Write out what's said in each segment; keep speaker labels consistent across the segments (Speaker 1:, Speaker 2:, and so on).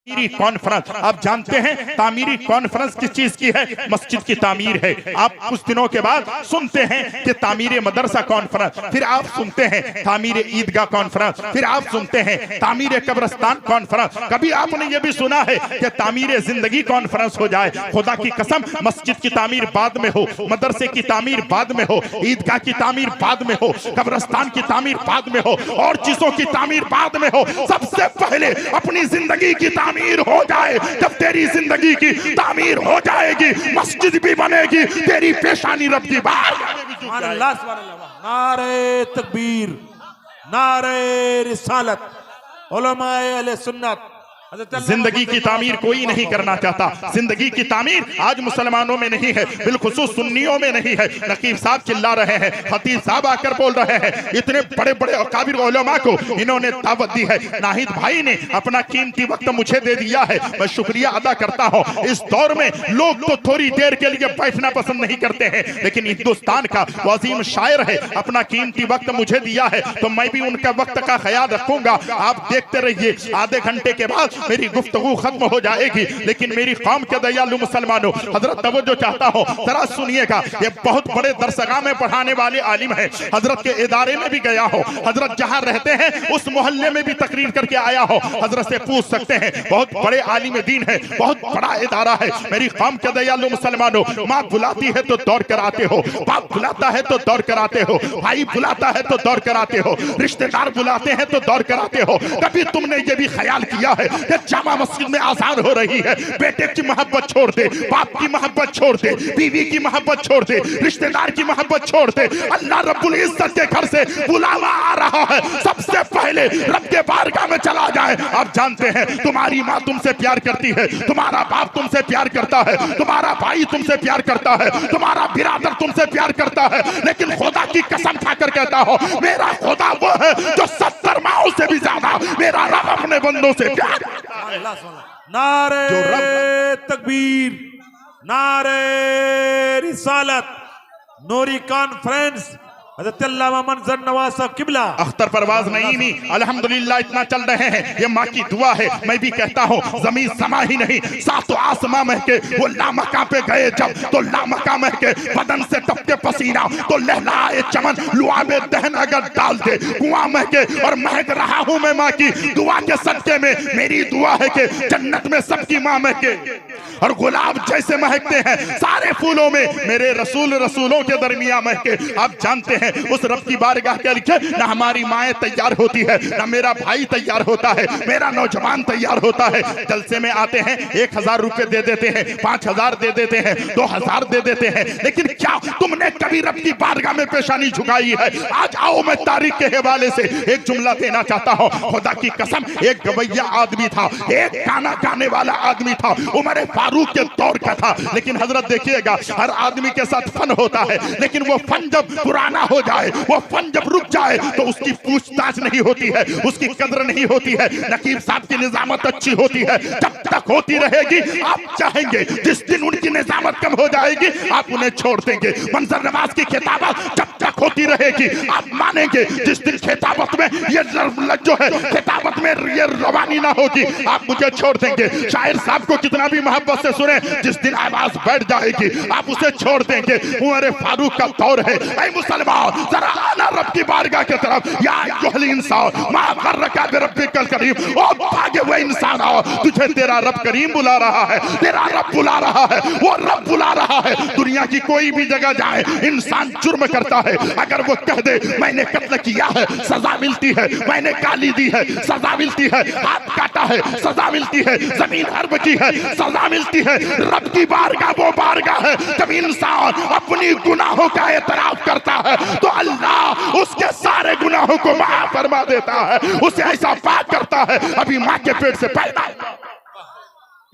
Speaker 1: तामीरी conference. आप जानते हैं तामीरी कॉन्फ्रेंस किस चीज की है? मस्जिद की तामीर है। आप कुछ दिनों के बाद सुनते हैं कि तामीर मदरसा कॉन्फ्रेंस, फिर आप सुनते हैं तामीर ईदगाह कॉन्फ्रेंस, फिर आप सुनते हैं तामीर कब्रिस्तान कॉन्फ्रेंस। कभी आपने ये भी सुना है कि तामीर जिंदगी कॉन्फ्रेंस हो जाए? खुदा की कसम, मस्जिद की तामीर बाद में हो, मदरसे की तामीर बाद में हो, ईदगाह की तामीर बाद में हो, कब्रिस्तान की तामीर बाद में हो, और चीजों की तामीर बाद में हो, सबसे पहले अपनी जिंदगी की तामीर हो जाए। जब तेरी जिंदगी की तामीर हो जाएगी, मस्जिद भी बनेगी, तेरी पेशानी रब की बात।
Speaker 2: नारे तकबीर, नारे रिसालत, उलमाए अहले सुन्नत।
Speaker 1: जिंदगी की तामीर कोई नहीं करना चाहता। जिंदगी की तामीर आज मुसलमानों में नहीं है, बिलखुसूस सुन्नियों में नहीं है। नकीब साहब चिल्ला रहे हैं, खतीब साहब आकर बोल रहे हैं, इतने बड़े बड़े अकाबिर उलमा को इन्होंने दावत दी है। नाहिद भाई ने अपना कीमती वक्त मुझे दे दिया है, मैं शुक्रिया अदा करता हूँ। इस दौर में लोग तो थोड़ी देर के लिए बैठना पसंद नहीं करते हैं, लेकिन हिंदुस्तान का वजीम शायर है, अपना कीमती वक्त मुझे दिया है, तो मैं भी उनका वक्त का ख्याल रखूंगा। आप देखते रहिए, आधे घंटे के बाद मेरी गुफ्तगू खत्म हो जाएगी, लेकिन मेरी कौम के दयालु मुसलमानों, हजरत तवज्जो चाहता हूँ, जरा सुनिएगा। ये बहुत बड़े दरसगाह में पढ़ाने वाले आलिम हैं, हजरत के इदारे में भी गया हो, हजरत जहाँ रहते हैं उस मोहल्ले में भी तकरीर करके आया हो, हजरत से पूछ सकते हैं। बहुत बड़े आलिम दीन है, बहुत बड़ा इदारा है। मेरी कौम के दयालु मुसलमानों, माँ बुलाती है तो दौड़ कर आते हो, बाप बुलाता है तो दौड़ कर आते हो, भाई बुलाता है तो दौड़ कर आते हो, रिश्तेदार बुलाते हैं तो दौड़ कर आते हो। कभी तुमने ये भी ख्याल किया है कि जामा मस्जिद में आजान हो रही है, बेटे की मोहब्बत छोड़ दे, बाप की मोहब्बत छोड़ दे, बीवी की मोहब्बत छोड़ दे, रिश्तेदार की मोहब्बत छोड़ दे, अल्लाह रब्बुल इज्जत के घर से बुलावा आ रहा है, सबसे पहले रब के बारगाह में चला जाए। आप जानते हैं तुम्हारी माँ तुमसे प्यार करती है, तुम्हारा बाप तुमसे प्यार करता है, तुम्हारा भाई तुमसे प्यार करता है, तुम्हारा बिरादर तुमसे प्यार करता है, लेकिन खुदा की कसम खाकर कहता हो, मेरा खुदा वो है जो 70 माओं से भी ज्यादा मेरा रब अपने बंदों से प्यार।
Speaker 2: नारे तकबीर, नारे रिसालत, नूरी कॉन्फ्रेंस, हज़रत अल्लामा मंजर नवाज साहब किबला,
Speaker 1: अख्तर परवाज नईमी, अल्हम्दुलिल्लाह इतना चल रहे हैं। ये माँ की दुआ है। मैं भी कहता हूँ, जमीन समा ही नहीं, सातों आसमां महके, वो लामका पे गए जब तो लामका महके, बदन से टपके पसीना तो लहलाए चमन, लुआबे दहन अगर डाल दे कुआं महके, और महक रहा हूँ मैं माँ की दुआ के सदके में। मेरी दुआ है कि जन्नत में सबकी माँ महके, और गुलाब जैसे महकते हैं सारे फूलों में मेरे रसूल रसूलों के दरमियान महके। आप जानते हैं उस रब की बारगाह के लिए ना हमारी माएँ तैयार होती है, ना मेरा भाई तैयार होता है, मेरा नौजवान तैयार होता है। जलसे में आते हैं, 1000 रुपए दे देते हैं, 5000 दे देते हैं, 2000 दे देते हैं, लेकिन क्या तुमने कभी रब की बारगाह में पेशानी झुकाई है? आज आओ, मैं तारीख के हवाले से एक जुमला देना चाहता हूँ। खुदा की कसम, एक गवैया आदमी था, एक गाना गाने वाला आदमी था, उमर फारूक के दौर का था। लेकिन हजरत देखिएगा, हर आदमी के साथ फन होता है, लेकिन वो फन जब पुराना हो जाए, वो फन जब रुक जाए, तो उसकी पूछताछ नहीं होती है, उसकी कदर नहीं होती है। नकीब साहब की निजामत अच्छी होती है, जब तक होती रहेगी। आप चाहेंगे जिस दिन उनकी निजामत कम हो जाएगी, आप उन्हें छोड़ देंगे। मंजर नवाज की खिताबत जब तक होती रहेगी, आप मानेंगे। जिस दिन खिताबत में ये जो है, खिताबत में ये रवानी ना होगी, आप मुझे छोड़ देंगे। शायर साहब को कितना भी मोहब्बत से सुने, जिस दिन आवाज बैठ जाएगी, आप उसे छोड़ देंगे। उमर फारूक का दौर है। ऐ मुसलमान, जरा आना रब की बारगाह की तरफ। या अय्युहल इंसान मा गर्रका बिरब्बिकल करीम, ओ भागे हुए इंसान आओ, तुझे तेरा रब करीम बुला रहा है, तेरा रब बुला रहा है, वो रब बुला रहा है। दुनिया की कोई भी जगह जाए, इंसान जुर्म करता है, अगर वो कह दे मैंने कत्ल किया है, सजा मिलती है, मैंने गाली दी है, सजा मिलती है, हाथ काटा है, सजा मिलती है, जमीन हर्ब की है, सजा मिलती है। रब की बारगाह वो बारगाह है, जब इंसान अपनी गुनाहों का एतराफ करता है, तो अल्लाह उसके सारे गुनाहों को माफ फरमा देता है, उसे ऐसा पाक करता है अभी माँ के पेट से पैदा।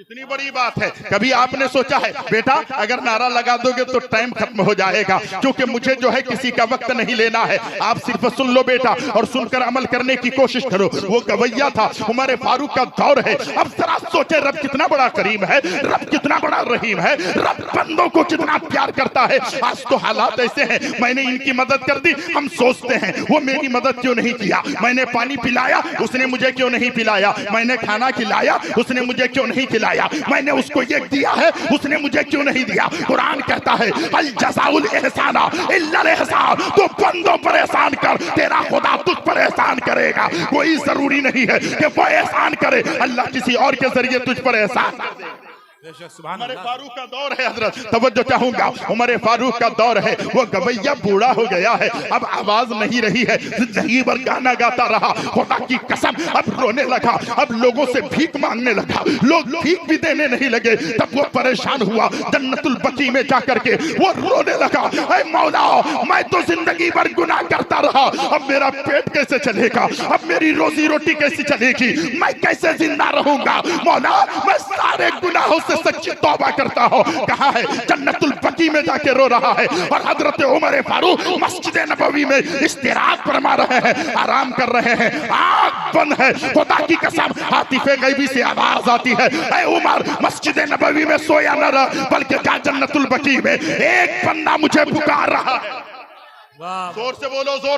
Speaker 1: कितनी बड़ी बात है। कभी आपने सोचा है बेटा अगर नारा लगा दोगे तो टाइम खत्म हो जाएगा, क्योंकि मुझे जो है किसी का वक्त नहीं लेना है, आप सिर्फ सुन लो बेटा और सुनकर अमल करने की कोशिश करो। वो गवैया था, उमर फारूक का दौर है। अब जरा सोचे रब कितना बड़ा करीम है, रब कितना बड़ा रहीम है, रब बंदों को कितना प्यार करता है। आज तो हालात ऐसे हैं, मैंने इनकी मदद कर दी, हम सोचते हैं वो मेरी मदद क्यों नहीं किया, मैंने पानी पिलाया उसने मुझे क्यों नहीं पिलाया, मैंने खाना खिलाया उसने मुझे क्यों नहीं खिलाया, मैंने उसको ये दिया है उसने मुझे क्यों नहीं दिया। कुरान कहता है अल जज़ाउल एहसाना इल्लल एहसान, तो बंदों पर एहसान कर, तेरा खुदा तुझ पर एहसान करेगा। कोई जरूरी नहीं है कि वो एहसान करे, अल्लाह किसी और के जरिए तुझ पर एहसान कर दे। उमर फारूक का दौर है हजरत, तवज्जो चाहूंगा, उमर फारूक का दौर है। वो गवैया बूढ़ा हो गया है, अब आवाज नहीं रही है, जिंदगी भर गाना गाता रहा, खुदा की कसम अब रोने लगा, अब लोगों से भीख मांगने लगा, लोग भीख भी देने नहीं लगे। तब वो परेशान हुआ, जन्नतुल बकी में जाकर के वो रोने लगा, ऐ मौला मैं तो जिंदगी भर गुनाह करता रहा, अब मेरा पेट कैसे चलेगा, अब मेरी रोजी रोटी कैसे चलेगी, मैं कैसे जिंदा रहूंगा। मौला मैं सारे गुनाहों सच्ची तौबा करता हो। कहा है जन्नतुल बकी में जाके रो रहा है, और हजरत उमर फारूक मस्जिद नबवी में इस्तिराहत फरमा रहे हैं, आराम कर रहे हैं, आंख बंद है। खुदा की कसम आतिफे गैबी से आवाज आती है, ऐ उमर मस्जिद नबवी में सोया न रह, बल्कि जा जन्नतुल बकी में, एक बंदा मुझे पुकार रहा है। जोर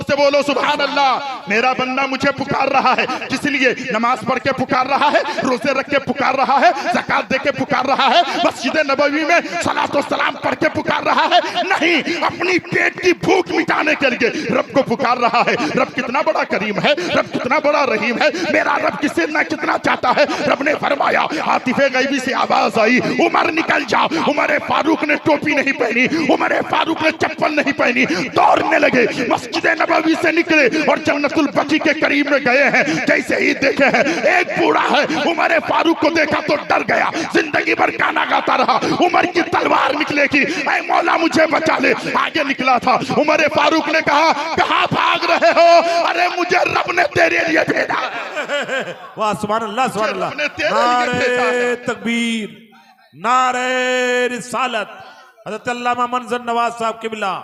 Speaker 1: से बोलो सुभान अल्लाह। मेरा बंदा मुझे पुकार रहा है, किस लिए? नमाज पढ़ के पुकार रहा है, रोजे रख के पुकार रहा है, ज़कात दे के पुकार रहा है, मस्जिद नबवी में सलातो सलाम पढ़ के पुकार रहा है, नहीं अपनी पेट की भूख मिटाने के लिए रब को पुकार रहा है। रब कितना बड़ा करीम है, रब कितना बड़ा रहीम है, मेरा रब किसे ना कितना चाहता है। रब ने फरमाया, आतिफे गैबी से आवाज आई, उमर निकल जा। उमर फारूक ने टोपी नहीं पहनी, उमर फारूक ने चप्पल नहीं पहनी, दौड़ने लगे, मस्जिद नबवी से निकले और जन्नतुल बकी के करीब में गए हैं। जैसे ही देखे हैं एक बूढ़ा है, उमर फारूक को देखा तो डर गया, जिंदगी भर गाना गाता रहा, उमर की तलवार निकलेगी, ऐ मौला मुझे बचा ले। आगे निकला था, उमर फारूक ने कहा कहां भाग रहे हो, अरे मुझे रब ने तेरे लिए भेजा।
Speaker 2: वाह सुभान अल्लाह सुभान अल्लाह, नारे तकबीर, नारे रिसालत। हज़रत अल्लामा मंजर नवाज साहब किबला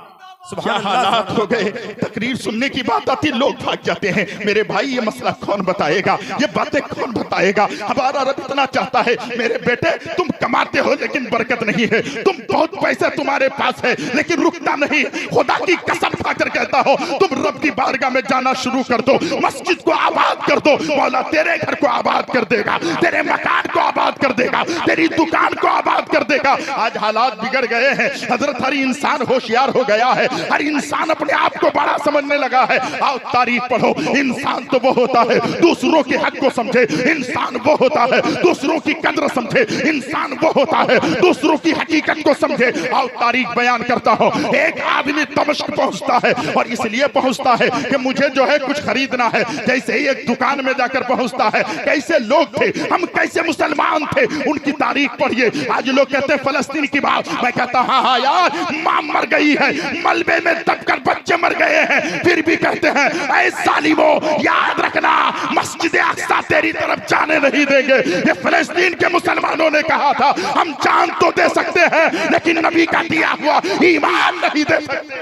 Speaker 1: क्या हालात हो गए, तकरीर सुनने की बात आती लोग भाग जाते हैं। मेरे भाई ये मसला कौन बताएगा, ये बातें कौन बताएगा। हमारा रब इतना चाहता है, मेरे बेटे तुम कमाते हो लेकिन बरकत नहीं है, तुम बहुत पैसा तुम्हारे पास है लेकिन रुकता नहीं। खुदा की कसम खाकर कहता हो, तुम रब की बारगाह में जाना शुरू कर दो, मस्जिद को आबाद कर दो, मौला तेरे घर को आबाद कर देगा, तेरे मकान को आबाद कर देगा, तेरी दुकान को आबाद कर देगा। आज हालात बिगड़ गए हैं हजरत, हर इंसान होशियार हो गया है, हर इंसान अपने आप को बड़ा समझने लगा है। आओ तारीख पढ़ो, इंसान तो वो होता है दूसरों के हक को समझे, इंसान वो होता है दूसरों की कद्र समझे, इंसान वो होता है दूसरों की हकीकत को समझे। आओ तारीख बयान करता हो, एक आदमी दमिश्क पहुंचता है और इसलिए पहुंचता है कि मुझे जो है कुछ खरीदना है। जैसे ही एक दुकान में जाकर पहुंचता है, कैसे लोग थे हम, कैसे मुसलमान थे, उनकी तारीख पढ़िए। आज लोग कहते हैं फलस्तीन की बात, मैं कहता हाँ यार मां मर गई है, मलबे में दबकर बच्चे मर गए हैं, फिर भी कहते हैं ऐ जालिमो याद रखना मस्जिद अक्सा तेरी तरफ जाने नहीं देंगे। ये फलस्तीन के मुसलमानों ने कहा था, हम जान तो दे सकते हैं लेकिन नबी का दिया हुआ ईमान नहीं दे सकते।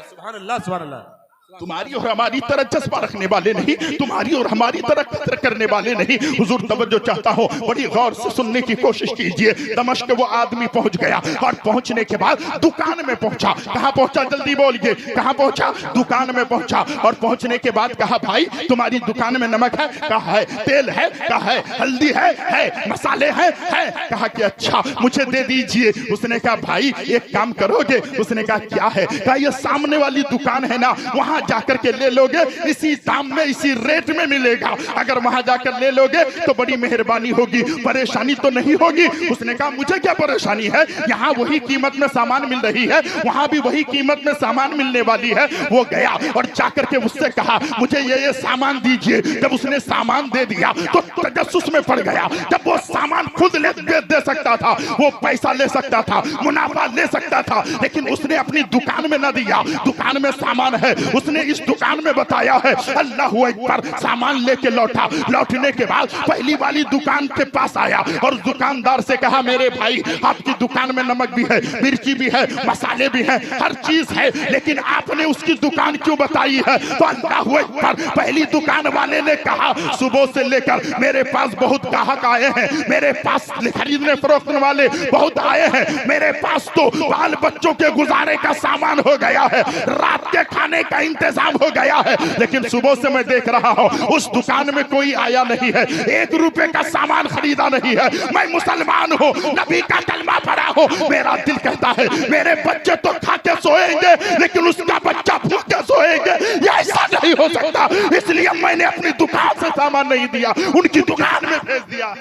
Speaker 2: सुभान अल्लाह सुभान अल्लाह।
Speaker 1: तुम्हारी और हमारी तरह जज्बा रखने वाले नहीं, तुम्हारी और हमारी तरह कदर करने वाले नहीं। हुजूर तवज्जो चाहता हो, बड़ी गौर से सुनने की कोशिश कीजिए। दमिश्क वो आदमी पहुंच गया और पहुंचने के बाद दुकान में पहुंचा। कहां पहुंचा जल्दी बोलिए, कहां पहुंचा? दुकान में पहुंचा और पहुंचने के बाद कहा भाई तुम्हारी दुकान में नमक है? कहा है। तेल है? कहा है। हल्दी है? मसाले हैं? कहा कि अच्छा मुझे दे दीजिए। उसने कहा भाई एक काम करोगे? उसने कहा क्या है? कहा ये सामने वाली दुकान है ना, वहां जाकर के ले लोगे, इसी दाम में इसी रेट में मिलेगा, अगर वहां जाकर ले लोगे तो बड़ी मेहरबानी होगी, परेशानी तो नहीं होगी। उसने कहा मुझे क्या परेशानी है, यहाँ वही कीमत में सामान मिल रही है, वहां भी वही कीमत में सामान मिलने वाली है। वो गया और जाकर के उससे कहा मुझे ये सामान दीजिए। जब उसने सामान दे दिया तो तजस्सुस में पड़ गया। जब वो सामान खुद दे सकता था, वो पैसा ले सकता था, मुनाफा ले सकता था, लेकिन उसने अपनी दुकान में न दिया। दुकान में सामान है, उसने उसने इस दुकान में बताया है। अल्लाह अकबर, सामान लेके लौटा, लौटने के बाद पहली वाली दुकान के पास आया और दुकानदार से कहा, मेरे भाई आपकी दुकान में नमक भी है, मिर्ची भी है, मसाले भी है, हर चीज है, लेकिन आपने उसकी दुकान क्यों बताई है? तो अल्लाह अकबर, पहली दुकान वाले ने कहा, सुबह से लेकर मेरे पास बहुत ग्राहक आए हैं, मेरे पास खरीदने फरोख्त वाले बहुत आए हैं, मेरे पास तो बाल बच्चों के गुजारे का सामान हो गया है, रात के खाने का इंतजाम हो गया है, लेकिन सुबह से मैं देख रहा हूं उस दुकान में कोई आया नहीं है, 1 रुपए का सामान खरीदा नहीं है। मैं मुसलमान हूं, नबी का कलमा पढ़ा हूं, मेरा दिल कहता है मेरे बच्चे तो खा के सोएंगे लेकिन उसका बच्चा भूख के सोएंगे, ये ऐसा नहीं हो सकता। इसलिए मैंने अपनी दुकान से सामान नहीं दिया, उनकी दुकान में भेज दिया।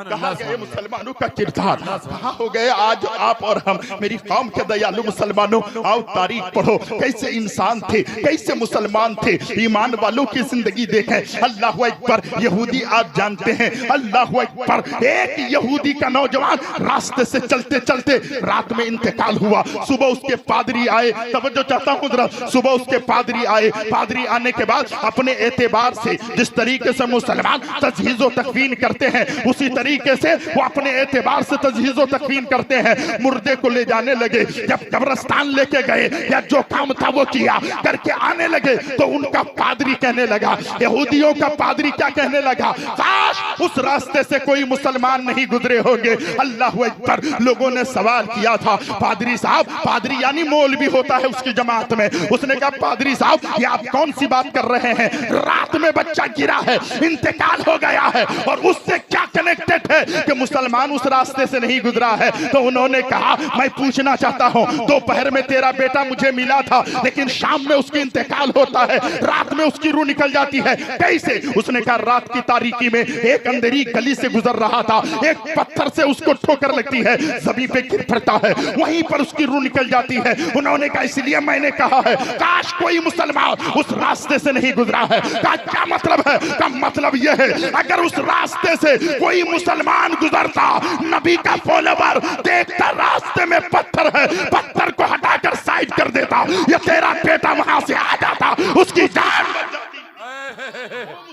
Speaker 1: कहाँ गए मुसलमानों का किरदार? कहाँ हो गए आज आप और हम? मेरी कौम के दयालु मुसलमानों, आओ तारीख पढ़ो, कैसे इंसान थे, कैसे मुसलमान थे, ईमान वालों की जिंदगी देखें। अल्लाह अकबर, यहूदी आप जानते हैं, अल्लाह अकबर, एक यहूदी का नौजवान रास्ते से चलते चलते रात में इंतकाल हुआ। सुबह उसके पादरी आए, तवज्जो चाहता हूं जरा, सुबह उसके पादरी आए, पादरी आने के बाद अपने एतबार से जिस तरीके से मुसलमान तजहीज़ो तकवीन करते हैं उसी तरीके से वो अपने एतबार से तजहीज़ो तकवीन करते हैं। मुर्दे को ले जाने लगे, जब कब्रिस्तान लेके गए या जो काम था वो किया करके आने लगे तो उनका पादरी कहने लगा, यहूदियों का पादरी क्या कहने लगा, काश उस रास्ते से कोई मुसलमान नहीं गुजरे होंगे। अल्लाह अकबर, लोगों ने सवाल किया था, पादरी साहब, पादरी यानी मौलवी होता है उसकी जमात में, उसने कहा पादरी साहब ये आप कौन सी बात कर रहे हैं, रात में बच्चा गिरा है, इंतकाल हो गया है और उससे क्या कनेक्टेड है कि मुसलमान उस रास्ते से नहीं गुजरा है? तो उन्होंने कहा मैं पूछना चाहता हूं, दोपहर में तेरा बेटा मुझे मिला था लेकिन शाम में उसकी इंतकाल होता है, रात में उसकी रूह निकल जाती है, कैसे? उसने कहा रात की तारीकी में एक अंधेरी गली से गुजर रहा था, एक पत्थर से उसको ठोकर लगती है, जमीन पे गिर पड़ता है, वहीं पर उसकी रूह निकल जाती है। उन्होंने कहा इसलिए मैंने कहा है काश कोई मुसलमान उस रास्ते से नहीं गुजरा है। कहा क्या मतलब है? का मतलब यह है अगर उस रास्ते से कोई मुसलमान गुजरता, नबी का फॉलोवर देखता रास्ते में पत्थर है, पत्थर को हटाकर साइड कर देता, ये तेरा बेटा वहां से आ जाता, उसकी जान बच जाती।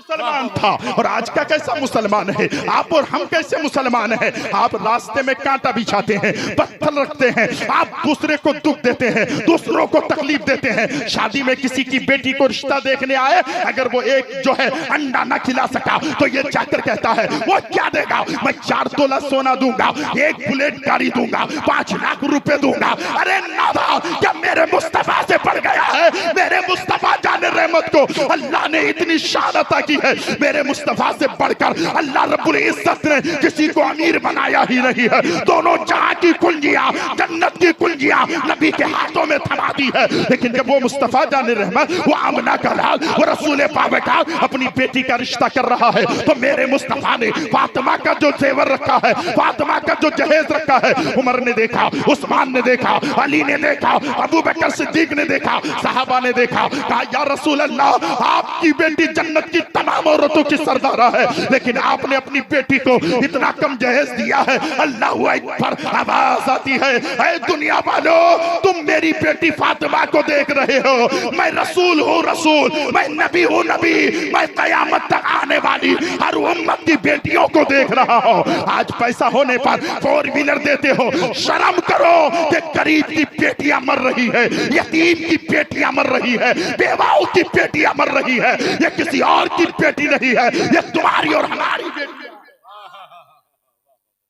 Speaker 1: मुसलमान था और आज का कैसा मुसलमान है? आप और हम कैसे मुसलमान हैं? आप रास्ते में कांटा बिछाते हैं, पत्थर रखते हैं, आप दूसरे को दुख देते हैं, दूसरों को तकलीफ देते हैं। शादी में किसी की बेटी को रिश्ता देखने आए, अगर वो एक जो है अंडा ना खिला सका तो ये जाकर कहता है वो क्या देगा, मैं 4 तोला सोना दूंगा, 1 बुलेट गाड़ी दूंगा, 5 लाख रुपए दूंगा। अरे नादा, क्या मेरे मुस्तफा से बढ़ गया है? मेरे मुस्तफा जाने रहमत को अल्लाह ने इतनी शान अता की है, मेरे मुस्तफा से बढ़कर अल्लाह रब्बुल इज्जत ने किसी को अमीर बनाया ही नहीं है। दोनों जहां की कुंजियां, जन्नत की कुंजियां नबी के हाथों में थमा दी है। लेकिन जब वो मुस्तफा जाने रहमत, वो आमना का लाल, वो रसूल पाक का अपनी बेटी का रिश्ता कर रहा है, तो मेरे मुस्तफा ने फातिमा का जो जेवर रखा है, फातिमा का जो जहेज रखा है, उमर ने देखा, उस्मान ने देखा, अली ने देखा, अबू बकर सिद्दीक ने देखा, सहाबा ने देखा, कहा या रसूल अल्लाह आपकी बेटी जन्नत की तमाम औरतों की सरदारा है, लेकिन आपने अपनी बेटी को इतना कम जहेज दिया है। अल्लाह अकबर, आवाज आती है, ऐ दुनिया वालों, तुम मेरी बेटी फातिमा को देख रहे हो, मैं रसूल हूँ रसूल, मैं नबी हूँ नबी, मैं कयामत तक आने वाली हर उम्मत की बेटियों को देख रहा हूँ। आज पैसा होने पर 4 व्हीलर देते हो, शर्म करो कि गरीब की बेटियां मर रही है, यतीम की बेटियां मर रही है, बेवाओं की बेटियां मर रही है, ये किसी और की बेटी नहीं है, ये तुम्हारी और हमारी बेटी।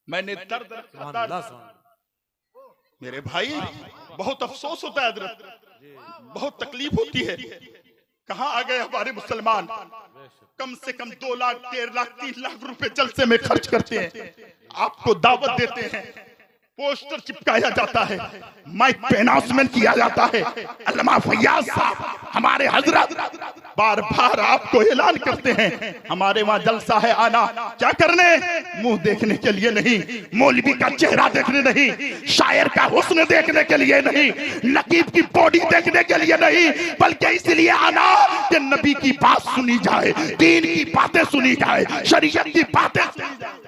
Speaker 1: मैंने दर्द मेरे भाई बहुत अफसोस होता है, बहुत तकलीफ होती है। कहां आ गए हमारे मुसलमान? कम से कम 2 लाख 1.5 लाख 3 लाख रुपए जलसे में खर्च करते हैं, आपको दावत देते हैं, पोस्टर चिपकाया जाता है, माइक पे अनाउंसमेंट किया जाता है। अल्लामा फैयाज साहब हमारे हजरत बार बार आपको ऐलान करते हैं हमारे वहां जलसा है आना, क्या करने? मुंह देखने के लिए नहीं, मौलवी का चेहरा देखने नहीं, शायर का हुस्न देखने के लिए नहीं, नकीब की बॉडी देखने के लिए नहीं, बल्कि इसलिए आना कि नबी की बात सुनी जाए, दीन की बातें सुनी जाए, शरीयत की बातें सुनी जाए।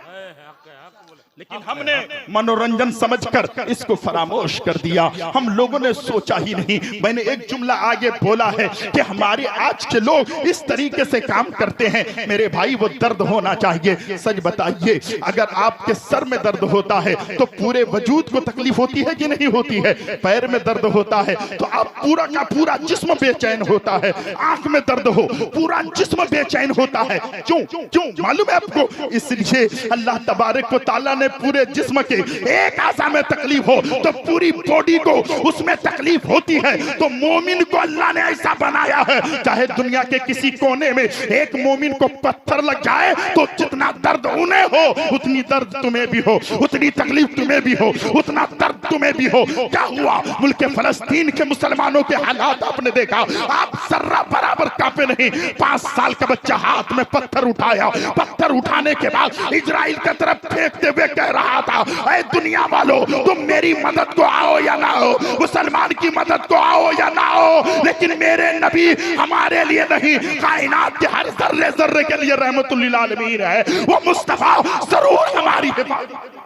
Speaker 1: हमने मनोरंजन समझकर इसको फरामोश कर दिया। हम लोगों ने सोचा ही नहीं। मैंने एक जुमला आगे बोला है कि हमारे आज के लोग इस तरीके से काम करते हैं। मेरे भाई वो दर्द होना चाहिए। सच बताइए, अगर आपके सर में दर्द होता है तो पूरे वजूद को तकलीफ होती है कि नहीं होती है? पैर में दर्द होता है तो आप पूरा का पूरा जिस्म बेचैन होता है। आंख में दर्द हो पूरा जिस्म बेचैन होता है। क्यों क्यों मालूम है आपको? इसलिए अल्लाह तबारक व तआला ने पूरे जिस्म के एक आज़ा में तकलीफ हो तो पूरी बॉडी को उसमें तकलीफ होती है। तो मोमिन को अल्लाह ने ऐसा बनाया है, चाहे दुनिया के किसी कोने में एक मोमिन को पत्थर लग जाए तो जितना दर्द उन्हें हो उतनी दर्द तुम्हें भी हो, उतनी तकलीफ तुम्हें भी हो, उतना दर्द तुम्हें भी हो। क्या हुआ मुल्क फलस्तीन के मुसलमानों के हालात आपने देखा? आप सर्रा बराबर कांपे नहीं। 5 साल का बच्चा हाथ में पत्थर उठाया, पत्थर उठाने के बाद इजराइल की तरफ फेंकते हुए कह रहा था, ऐ दुनिया वालों, तुम मेरी मदद को आओ या ना हो, मुसलमान की मदद को आओ या ना हो, लेकिन मेरे नबी हमारे लिए नहीं, कायनात के हर जर्रे जर्रे के लिए रहमतुल लिल आलमीन है। वो मुस्तफा जरूर हमारी हिफाजत,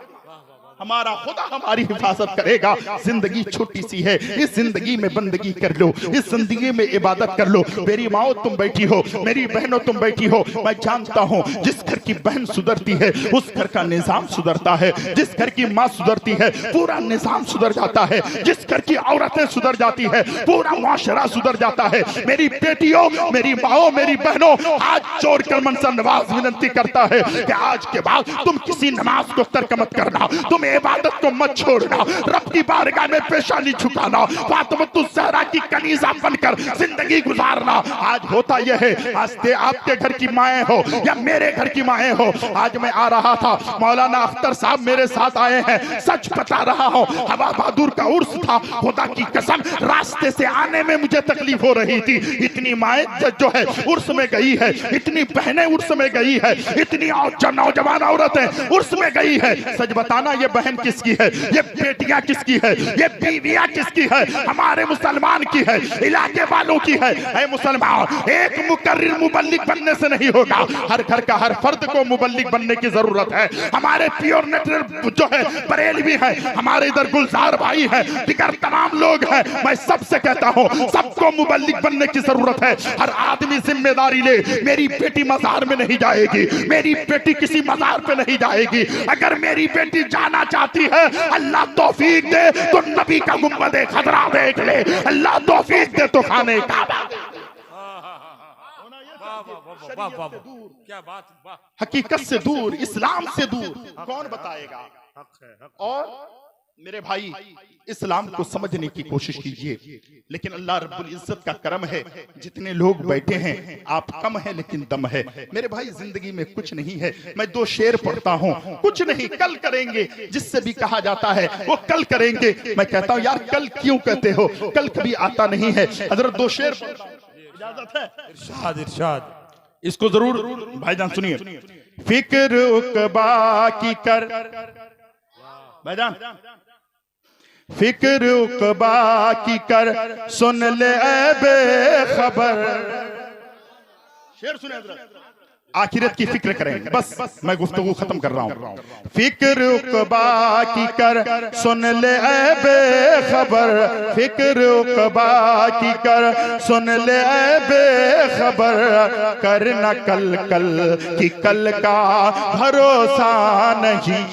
Speaker 1: हमारा खुदा हमारी हिफाजत करेगा। जिंदगी छोटी सी है, इस जिंदगी में बंदगी कर लो, इस जिंदगी में इबादत कर लो। मेरी माओ तुम बैठी हो, मेरी बहनों तुम बैठी हो, मैं जानता हूँ जिस घर की बहन सुधरती है उस घर का निजाम सुधरता है। जिस घर की माँ सुधरती है पूरा निजाम सुधर जाता है। जिस घर की औरतें सुधर जाती है पूरा मुआशरा सुधर जाता है। मेरी बेटियों, मेरी माओ, मेरी बहनों, आज जोड़कर मनसा नवाज विनती करता है कि आज के बाद तुम किसी नमाज को तर्क मत करना, तुम इबादत को मत छोड़ना, रब की बारगाह में पेशानी झुकाना, फातिमा ज़हरा की कनीज़ा बनकर जिंदगी गुजारना। आज होता यह है, आज आपके घर की माएँ हो या मेरे घर की माएँ हो। आज मैं आ रहा था, मौलाना अख्तर साहब मेरे साथ आए हैं, सच बता रहा हूँ, हवा बहादुर का उर्स था। खुदा की कसम रास्ते से आने में मुझे तकलीफ हो रही थी। इतनी माएँ जो है उर्स में गई है, इतनी बहनें उर्स में गई है, इतनी नौजवान औरतें उर्स में गई है। सच बताना ये बहन किसकी है, ये बेटियां किसकी है, ये बीवियां किसकी है? हमारे मुसलमान की है, इलाके वालों की है। ऐ मुसलमान, एक मुकर्रिर मुबल्लिग बनने से नहीं होगा, हर घर का हर फर्द को मुबल्लिग बनने की जरूरत है। हमारे प्योर नेटर जो है बरेलवी है, हमारे इधर गुलजार भाई है, दिगर तमाम लोग हैं। मैं सबसे कहता हूँ सबको मुबल्लिग बनने की जरूरत है। हर आदमी जिम्मेदारी ले। मेरी बेटी मजार में नहीं जाएगी, मेरी बेटी किसी मजार पे नहीं जाएगी। अगर मेरी बेटी जाना चाहती है, अल्लाह तौफीक दे तो नबी का गुंबद खदरा देख ले, अल्लाह तौफीक दे तो खाने काबा। क्या बात, हकीकत से दूर, इस्लाम से दूर कौन बताएगा? और मेरे भाई, इस्लाम को समझने की कोशिश कीजिए। लेकिन अल्लाह रब्बुल इज्जत का करम है, जितने लोग बैठे हैं आप कम है लेकिन दम है। मेरे भाई, जिंदगी में कुछ नहीं है। मैं 2 शेर पढ़ता हूँ, कुछ नहीं कल करेंगे, जिससे भी कहा जाता है वो कल करेंगे। मैं कहता हूँ यार कल क्यों कहते हो, कल कभी आता नहीं है। हजरत 2 शेर, इजाजत है?
Speaker 2: इरशाद इरशाद,
Speaker 1: इसको जरूर भाईजान सुनिए। फिक्र उकबा की कर, भाईजान फिक्र उकबा की कर, सुन ले ऐ बेखबर। शेर सुने हजरत, आखिरत की फिक्र करें। बस मैं गुफ्तगू खत्म कर रहा हूँ। फिक्र उकबा की कर, सुन ले ऐ बेखबर, फिक्र उकबा की कर, सुन ले ऐ बेखबर, कर न कल कल की कल का भरोसा नहीं।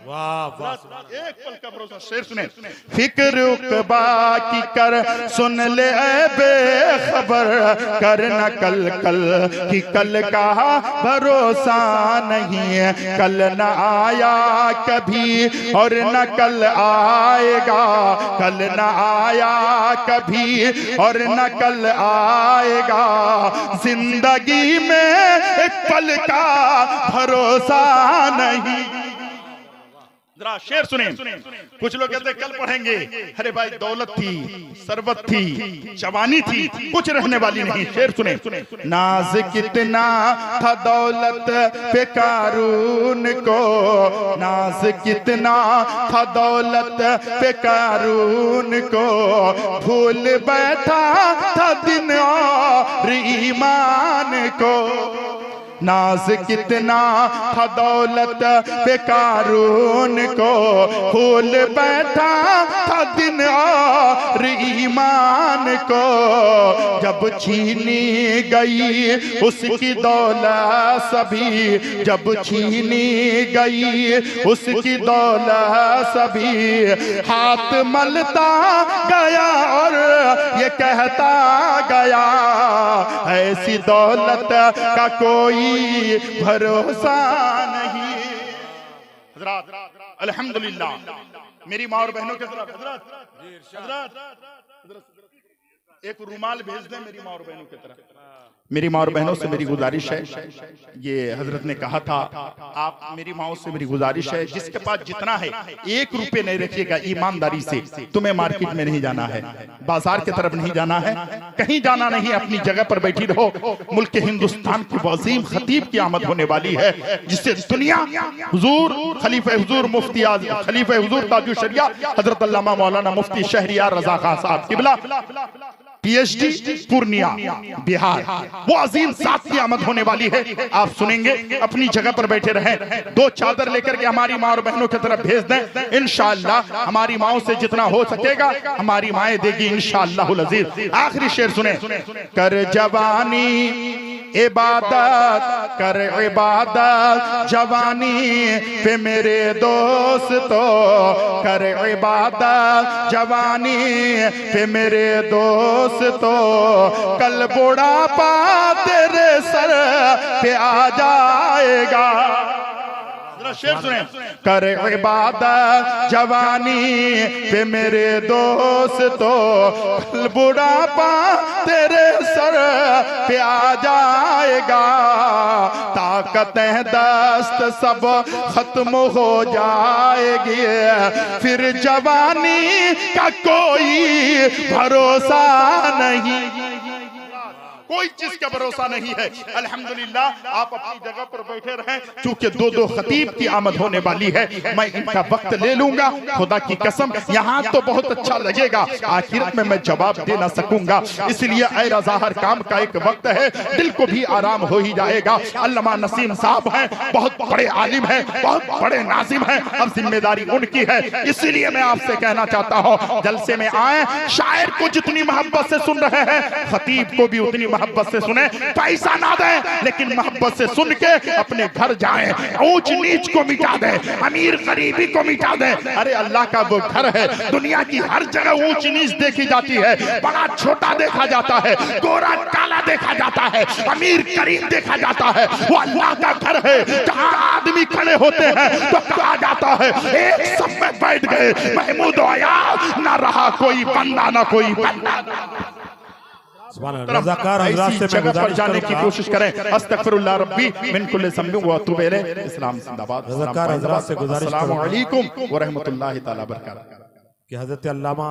Speaker 1: एक पल का भरोसा। शेर सुने। फिक्र उकबा की कर, सुन ले ऐ बेखबर, कर न कल कल की कल का भरोसा नहीं। कल न आया कभी और न कल आएगा, कल न आया कभी और न कल आएगा। जिंदगी में एक पल का भरोसा नहीं। जरा शेर सुने। कुछ लोग कहते कल पढ़ेंगे, अरे भाई दौलत थी, सरबत थी, जवानी थी, कुछ रहने वाली नहीं। शेर सुने। नाज कितना था दौलत पे कारून को, नाज कितना था दौलत पे कारून को, भूल बैठा था दिन और ईमान को। नाज कितना था दौलत पे कारून को, फूल बैठा था दिन और ईमान को। जब छीनी गई उसकी दौलत सभी, जब छीनी गई उसकी दौलत सभी, हाथ मलता गया और ये कहता गया, ऐसी दौलत का कोई भरोसा नहीं। हज़रात अल्हम्दुलिल्लाह मेरी माँ और बहनों के तरफ हज़रात एक रुमाल भेज दें मेरी माँ और बहनों की तरफ। मेरी माँ और बहनों से मेरी गुजारिश है, ये हजरत ने कहा था, आप मेरी माँ से मेरी गुजारिश है, जिसके पास जितना है 1 रुपए नहीं रखिएगा ईमानदारी से। तुम्हें मार्केट में नहीं जाना है, बाजार की तरफ नहीं जाना है, कहीं जाना नहीं, अपनी जगह पर बैठी रहो। मुल्क हिंदुस्तान की वसीम खतीब की आमद होने वाली है, जिससे दुनिया हुजूर खलीफा हुजूर मुफ्ती आज़म खलीफा हुजूर ताजुल शरिया हजरत अल्लामा मौलाना मुफ्ती शहरियार रजा खान साहब किबला PhD पूर्णिया बिहार, वो अजीम साथ की आमद होने वाली है। आप सुनेंगे, अपनी जगह पर बैठे रहें। 2 चादर लेकर के हमारी माँ और बहनों की तरफ भेज दें, इंशाअल्लाह हमारी माओ से जितना हो सकेगा हमारी माएँ देगी इंशाअल्लाहुल अज़ीज़। आखिरी शेर सुने, कर जवानी इबादत, कर इबादत जवानी पे मेरे दोस्तों, कर इबादत जवानी पे मेरे दोस्तों, कल बुढ़ापा तेरे सर पे आ जाएगा। शेर सुने, कर इबादत जवानी पे मेरे दोस्तों, कल बुढ़ापा तेरे सर पे आ जाएगा, ताकतें दस्त सब खत्म हो जाएगी, फिर जवानी का कोई भरोसा नहीं, कोई चीज का भरोसा नहीं है। अल्हम्दुलिल्लाह आप अपनी जगह पर बैठे रहें, चूंकि 2 खतीब की आमद होने वाली है, मैं इनका वक्त ले लूंगा। खुदा की कसम यहाँ तो बहुत अच्छा लगेगा, आखिरत में मैं जवाब दे ना सकूंगा, इसलिए ऐ रज़ाहर काम का एक वक्त है, दिल को भी आराम हो ही जाएगा। अल्लामा नसीम साहब हैं, बहुत बड़े आलिम हैं, बहुत बड़े नाजिम हैं, अब जिम्मेदारी उनकी है। इसलिए मैं आपसे कहना चाहता हूँ, जलसे में आए, शायर को जितनी मोहब्बत से सुन रहे हैं, खतीब को भी उतनी मोहब्बत से सुने, पैसा ना दें लेकिन मोहब्बत से सुन के अपने घर जाएं, ऊंच नीच को मिटा दें, अमीर गरीबी को मिटा दें। अरे अल्लाह का वो घर है, दुनिया की हर जगह ऊंच नीच देखी जाती है, बड़ा छोटा देखा जाता है, गोरा काला देखा जाता है, अमीर गरीब देखा जाता है। वो अल्लाह का घर है, जहाँ आदमी खड़े होते हैं तो कहा जाता है एक सब में बैठ गए महमूद अयाज, ना रहा कोई बंदा ना कोई बंदा। ऐसी जगह पर जाने की कोशिश करें। अस्तगफिरुल्लाह रब्बी मिन कुल्लि ज़ंबिन व अतूबु इलैह। इस्लाम जिंदाबाद। अस्सलामु अलैकुम व रहमतुल्लाहि तआला व बरकातहू।
Speaker 2: कि हज़रत अल्लामा